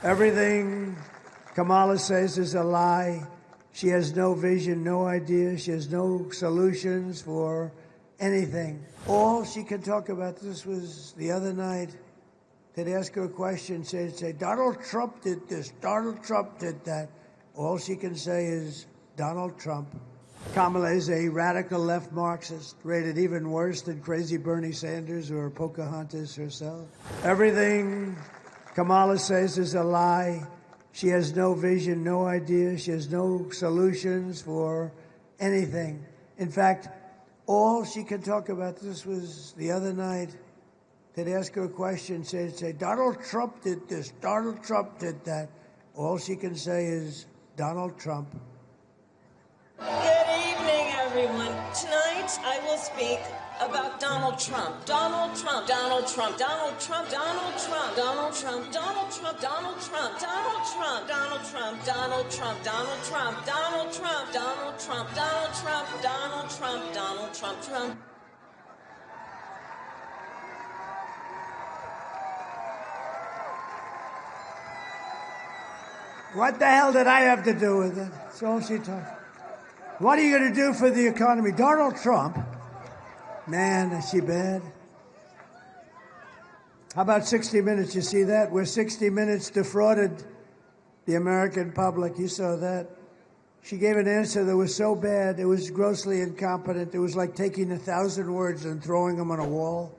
Everything Kamala says is a lie. She has no vision, no idea. She has no solutions for anything. All she can talk about, this was the other night, they'd ask her a question, say, Donald Trump did this, Donald Trump did that. All she can say is, Donald Trump. Kamala is a radical left Marxist, rated even worse than crazy Bernie Sanders or Pocahontas herself. Everything Kamala says is a lie. She has no vision, no idea. She has no solutions for anything. In fact, all she can talk about, this was the other night, they'd ask her a question, say, Donald Trump did this, Donald Trump did that. All she can say is, Donald Trump. Good evening, everyone. Tonight, I will speak about Donald Trump. Donald Trump, Donald Trump, Donald Trump, Donald Trump, Donald Trump, Donald Trump, Donald Trump, Donald Trump, Donald Trump, Donald Trump, Donald Trump, Donald Trump, Donald Trump, Donald Trump, Donald Trump, Donald Trump, Trump. What the hell did I have to do with it? That's all she talks. What are you going to do for the economy? Donald Trump? Man, is she bad? How about 60 Minutes? You see that? Where 60 Minutes defrauded the American public. You saw that? She gave an answer that was so bad, it was grossly incompetent. It was like taking 1,000 words and throwing them on a wall.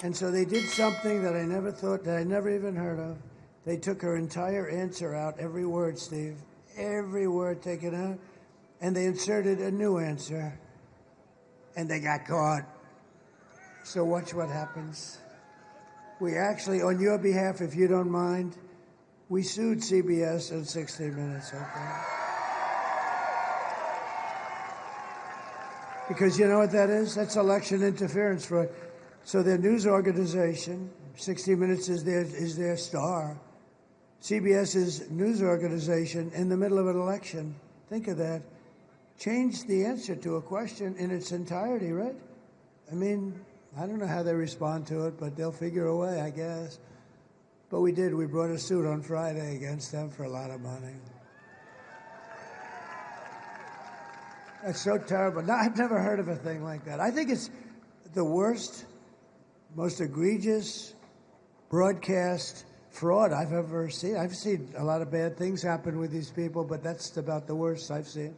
And so they did something that I never thought, that I never even heard of. They took her entire answer out, every word, Steve. Every word taken out. And they inserted a new answer. And they got caught. So watch what happens. We actually, on your behalf, if you don't mind, we sued CBS in 60 Minutes, okay? Because you know what that is? That's election interference fraud. So their news organization, 60 Minutes is their star. CBS's news organization in the middle of an election, think of that, changed the answer to a question in its entirety, right? I mean, I don't know how they respond to it, but they'll figure a way, I guess. But we did. We brought a suit on Friday against them for a lot of money. That's so terrible. No, I've never heard of a thing like that. I think it's the worst, most egregious broadcast fraud I've ever seen. I've seen a lot of bad things happen with these people, but that's about the worst I've seen.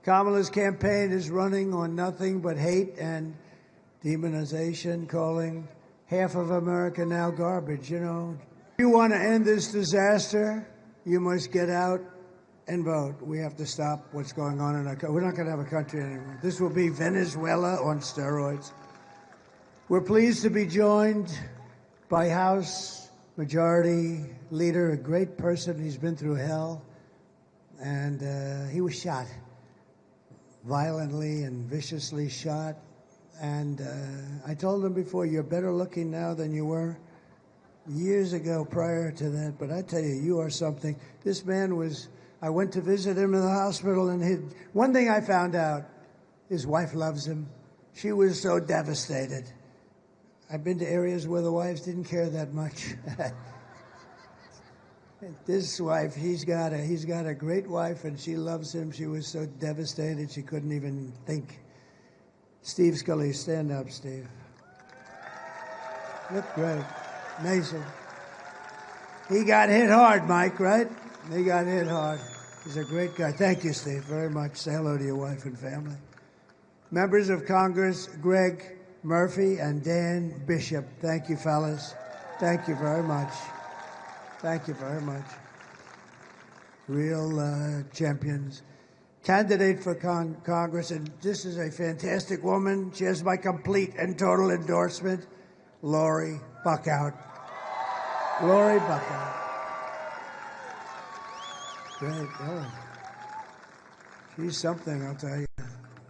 Kamala's campaign is running on nothing but hate and demonization, calling half of America now garbage, you know. If you want to end this disaster, you must get out and vote. We have to stop what's going on in our country. We're not going to have a country anymore. This will be Venezuela on steroids. We're pleased to be joined by House Majority Leader, a great person. He's been through hell, and he was shot, violently and viciously shot. And I told him before, you're better looking now than you were years ago prior to that. But I tell you, you are something. This man was, I went to visit him in the hospital, and one thing I found out, his wife loves him. She was so devastated. I've been to areas where the wives didn't care that much. This wife, he's got a great wife, and she loves him. She was so devastated she couldn't even think. Steve Scully, stand up, Steve. Look great, amazing. He got hit hard, Mike, right? He got hit hard. He's a great guy. Thank you, Steve, very much. Say hello to your wife and family. Members of Congress, Greg Murphy and Dan Bishop. Thank you, fellas. Thank you very much. Thank you very much. Real champions. Candidate for Congress, and this is a fantastic woman. She has my complete and total endorsement. Lori Buckout. Lori Buckout. Great. Oh. She's something, I'll tell you.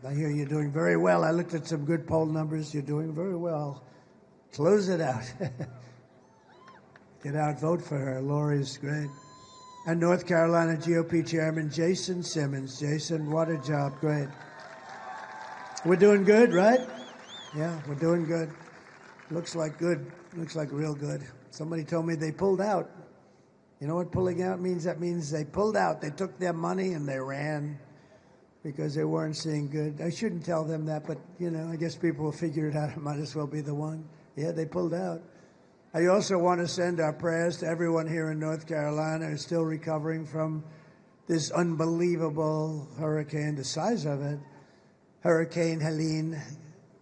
I hear you're doing very well. I looked at some good poll numbers. You're doing very well. Close it out. Get out, vote for her. Lori's great. And North Carolina GOP Chairman Jason Simmons. Jason, what a job. Great. We're doing good, right? Yeah, we're doing good. Looks like good. Looks like real good. Somebody told me they pulled out. You know what pulling out means? That means they pulled out. They took their money and they ran because they weren't seeing good. I shouldn't tell them that, but, I guess people will figure it out. I might as well be the one. Yeah, they pulled out. I also want to send our prayers to everyone here in North Carolina who's still recovering from this unbelievable hurricane, the size of it, Hurricane Helene.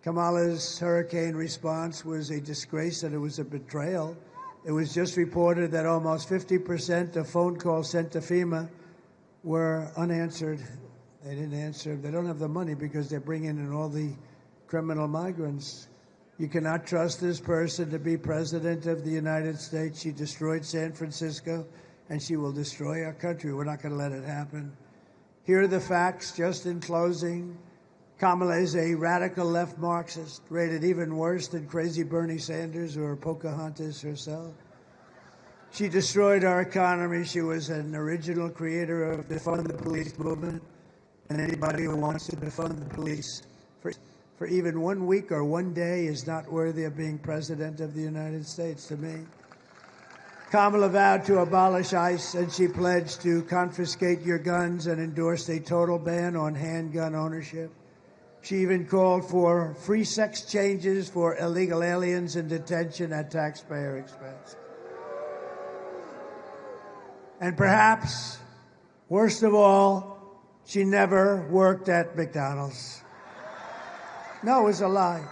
Kamala's hurricane response was a disgrace and it was a betrayal. It was just reported that almost 50% of phone calls sent to FEMA were unanswered. They didn't answer. They don't have the money because they're bringing in all the criminal migrants. You cannot trust this person to be president of the United States. She destroyed San Francisco, and she will destroy our country. We're not going to let it happen. Here are the facts, just in closing. Kamala is a radical left Marxist, rated even worse than crazy Bernie Sanders or Pocahontas herself. She destroyed our economy. She was an original creator of the defund the police movement, and anybody who wants to defund the police for even 1 week or 1 day is not worthy of being president of the United States to me. Kamala vowed to abolish ICE, and she pledged to confiscate your guns and endorsed a total ban on handgun ownership. She even called for free sex changes for illegal aliens in detention at taxpayer expense. And perhaps, worst of all, she never worked at McDonald's. No, it was a lie.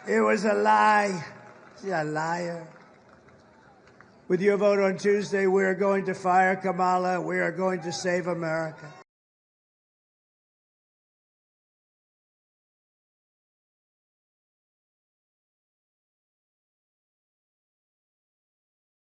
It was a lie. She's a liar. With your vote on Tuesday, we are going to fire Kamala. We are going to save America.